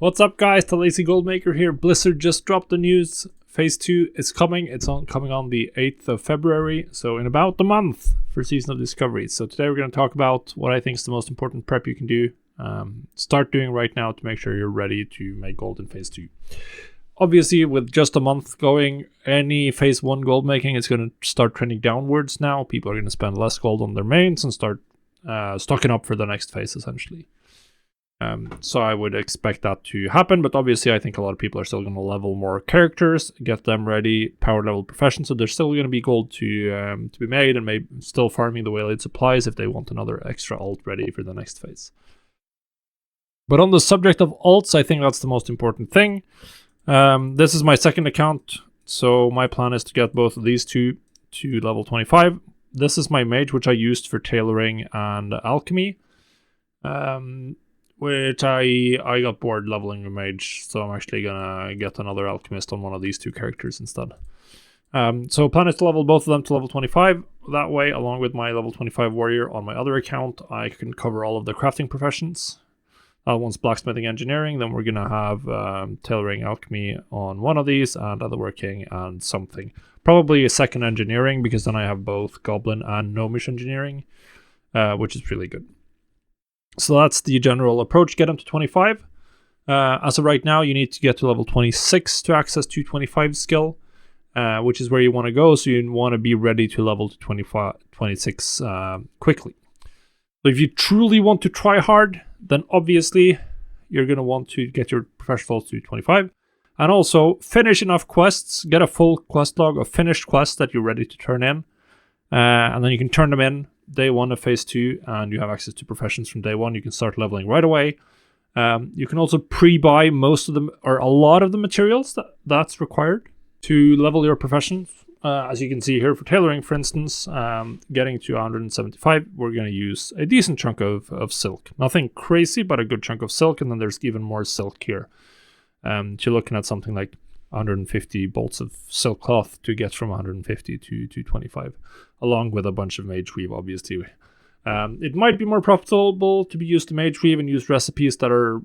What's up, guys? The Lazy Goldmaker here. Blizzard just dropped the news. Phase 2 is coming. It's coming on the 8th of February, so in about a month for Season of Discovery. So today we're going to talk about what I think is the most important prep you can do. Start doing right now to make sure you're ready to make gold in Phase 2. Obviously, with just a month going, any Phase 1 gold making is going to start trending downwards now. People are going to spend less gold on their mains and start stocking up for the next phase, essentially. So I would expect that to happen, but obviously I think a lot of people are still going to level more characters, get them ready, power level profession, so there's still going to be gold to be made, and maybe still farming the waylaid supplies if they want another extra alt ready for the next phase. But on the subject of alts, I think that's the most important thing. This is my second account, so my plan is to get both of these two to level 25. This is my mage, which I used for tailoring and alchemy. Which I got bored leveling a mage, so I'm actually gonna get another alchemist on one of these two characters instead. So plan is to level both of them to level 25. That way, along with my level 25 warrior on my other account, I can cover all of the crafting professions. One's blacksmithing, engineering, then we're gonna have tailoring, alchemy on one of these, and otherworking and something. Probably a second engineering, because then I have both goblin and gnomish engineering, which is really good. So that's the general approach. Get them to 25. As of right now, you need to get to level 26 to access 225 skill, which is where you want to go. So you want to be ready to level to 26 quickly. So if you truly want to try hard, then obviously you're going to want to get your professionals to 25. And also finish enough quests. Get a full quest log of finished quests that you're ready to turn in. And then you can turn them in day 1 of phase 2, and you have access to professions from day 1. You can start leveling right away. You can also pre-buy most of them, or a lot of the materials that's required to level your professions. As you can see here for tailoring, for instance, getting to 175, we're going to use a decent chunk of silk. Nothing crazy, but a good chunk of silk, and then there's even more silk here. You're looking at something like 150 bolts of silk cloth to get from 150 to 225, along with a bunch of mage weave, obviously. It might be more profitable to be used to mage weave and use recipes that are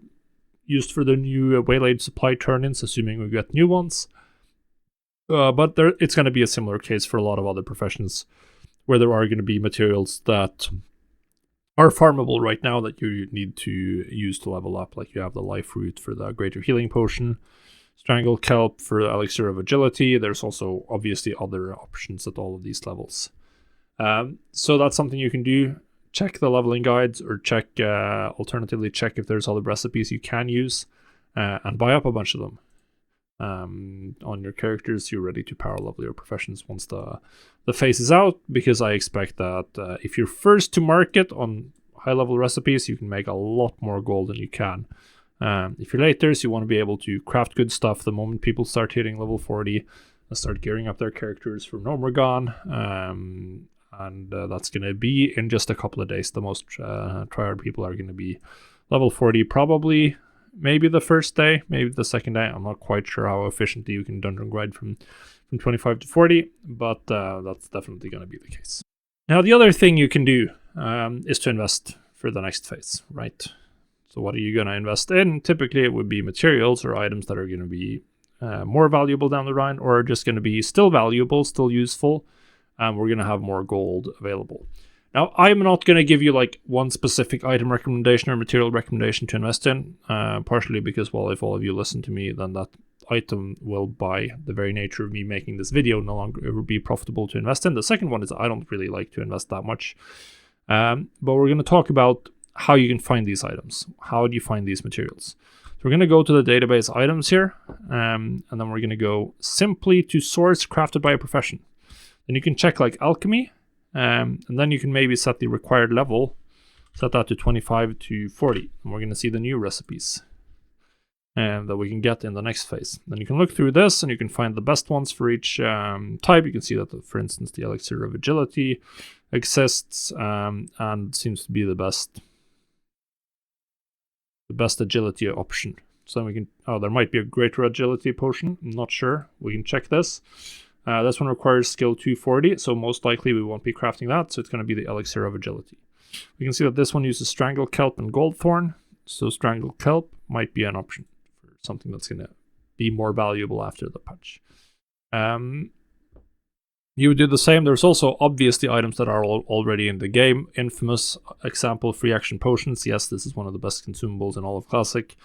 used for the new waylaid supply turn-ins, assuming we get new ones. But it's going to be a similar case for a lot of other professions, where there are going to be materials that are farmable right now that you need to use to level up, like you have the life root for the greater healing potion, Strangle Kelp for Elixir of Agility. There's also obviously other options at all of these levels. So that's something you can do. Check the leveling guides, or alternatively check if there's other recipes you can use, and buy up a bunch of them. On your characters, you're ready to power level your professions once the phase is out, because I expect that if you're first to market on high level recipes, you can make a lot more gold than you can. If you're laters, you want to be able to craft good stuff the moment people start hitting level 40 and start gearing up their characters for Gone. And that's going to be in just a couple of days. The most tryhard people are going to be level 40 probably, maybe the first day, maybe the second day. I'm not quite sure how efficiently you can dungeon grind from 25 to 40, but that's definitely going to be the case. Now, the other thing you can do is to invest for the next phase, right? So what are you going to invest in? Typically, it would be materials or items that are going to be more valuable down the line, or just going to be still valuable, still useful, and we're going to have more gold available. Now, I'm not going to give you like one specific item recommendation or material recommendation to invest in, partially because, well, if all of you listen to me, then that item will, by the very nature of me making this video, no longer be profitable to invest in. The second one is I don't really like to invest that much. But we're going to talk about how you can find these items. How do you find these materials? So we're going to go to the database items here, and then we're going to go simply to source crafted by a profession. Then you can check like alchemy, and then you can maybe set the required level, set that to 25 to 40, and we're going to see the new recipes that we can get in the next phase. Then you can look through this, and you can find the best ones for each type. You can see that, for instance, the Elixir of Agility exists, and seems to be the best agility option. So we can, there might be a greater agility potion, I'm not sure. We can check this. This one requires skill 240, so most likely we won't be crafting that, so it's going to be the Elixir of Agility. We can see that this one uses Strangle Kelp and Goldthorn, so Strangle Kelp might be an option something that's going to be more valuable after the patch. You would do the same. There's also obviously items that are already in the game. Infamous example, free action potions. Yes, this is one of the best consumables in all of Classic,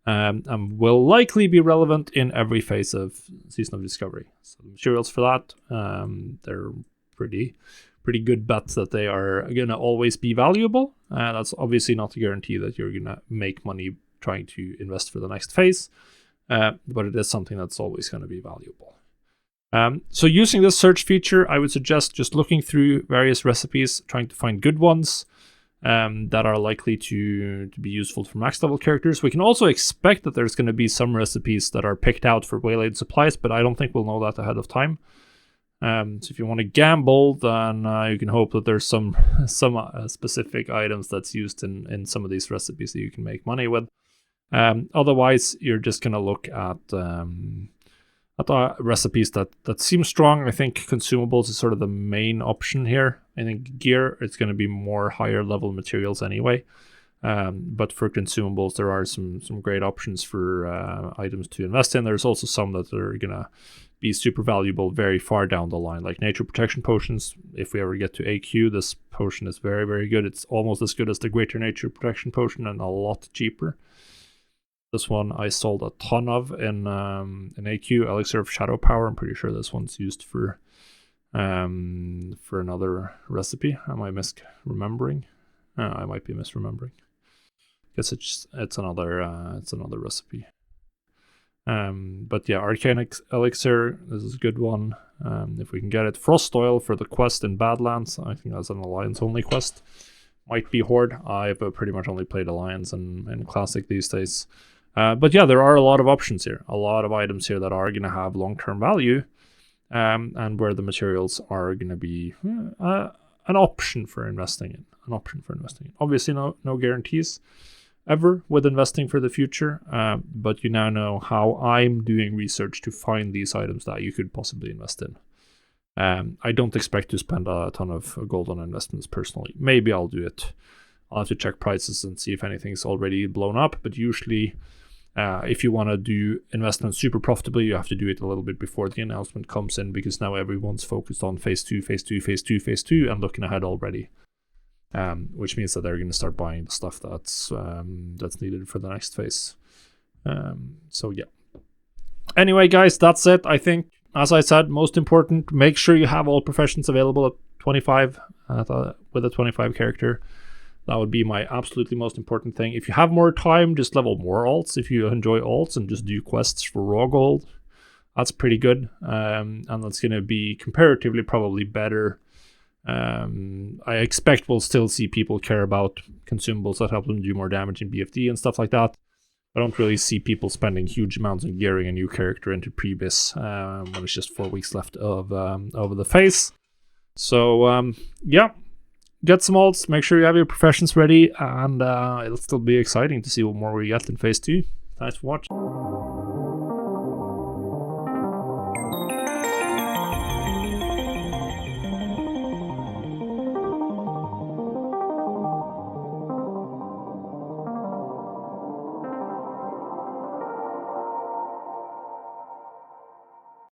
and will likely be relevant in every phase of Season of Discovery. So the materials for that, they're pretty good bets that they are gonna always be valuable. That's obviously not a guarantee that you're gonna make money trying to invest for the next phase, but it is something that's always gonna be valuable. So using this search feature, I would suggest just looking through various recipes, trying to find good ones that are likely to be useful for max level characters. We can also expect that there's going to be some recipes that are picked out for waylaid supplies, but I don't think we'll know that ahead of time. So if you want to gamble, then you can hope that there's some specific items that's used in some of these recipes that you can make money with. Otherwise, you're just going to look at recipes that seem strong. I think consumables is sort of the main option here. I think gear, it's going to be more higher level materials anyway. But for consumables, there are some great options for items to invest in. There's also some that are going to be super valuable very far down the line, like nature protection potions. If we ever get to AQ, this potion is very, very good. It's almost as good as the greater nature protection potion and a lot cheaper. This one I sold a ton of in AQ, Elixir of Shadow Power. I'm pretty sure this one's used for another recipe. Am I misremembering? I might be misremembering. I guess it's another recipe. But yeah, Arcane Elixir, this is a good one. If we can get it. Frost Oil for the quest in Badlands. I think that's an Alliance only quest. Might be Horde. I've pretty much only played Alliance and Classic these days. But yeah, there are a lot of options here. A lot of items here that are going to have long-term value. And where the materials are going to be an option for investing in. Obviously, no guarantees ever with investing for the future, but you now know how I'm doing research to find these items that you could possibly invest in. I don't expect to spend a ton of gold on investments personally. Maybe I'll do it. I'll have to check prices and see if anything's already blown up, but usually if you want to do investments super profitably, you have to do it a little bit before the announcement comes in, because now everyone's focused on phase 2, and looking ahead already. Which means that they're going to start buying the stuff that's needed for the next phase. So yeah. Anyway, guys, that's it. I think, as I said, most important, make sure you have all professions available at 25 with a 25 character. That would be my absolutely most important thing. If you have more time, just level more alts. If you enjoy alts and just do quests for raw gold, that's pretty good. And that's going to be comparatively probably better. I expect we'll still see people care about consumables that help them do more damage in BFD and stuff like that. I don't really see people spending huge amounts on gearing a new character into Prebis when it's just 4 weeks left of the phase. So yeah, get some alts, make sure you have your professions ready, and it'll still be exciting to see what more we get in phase 2. Thanks for watching.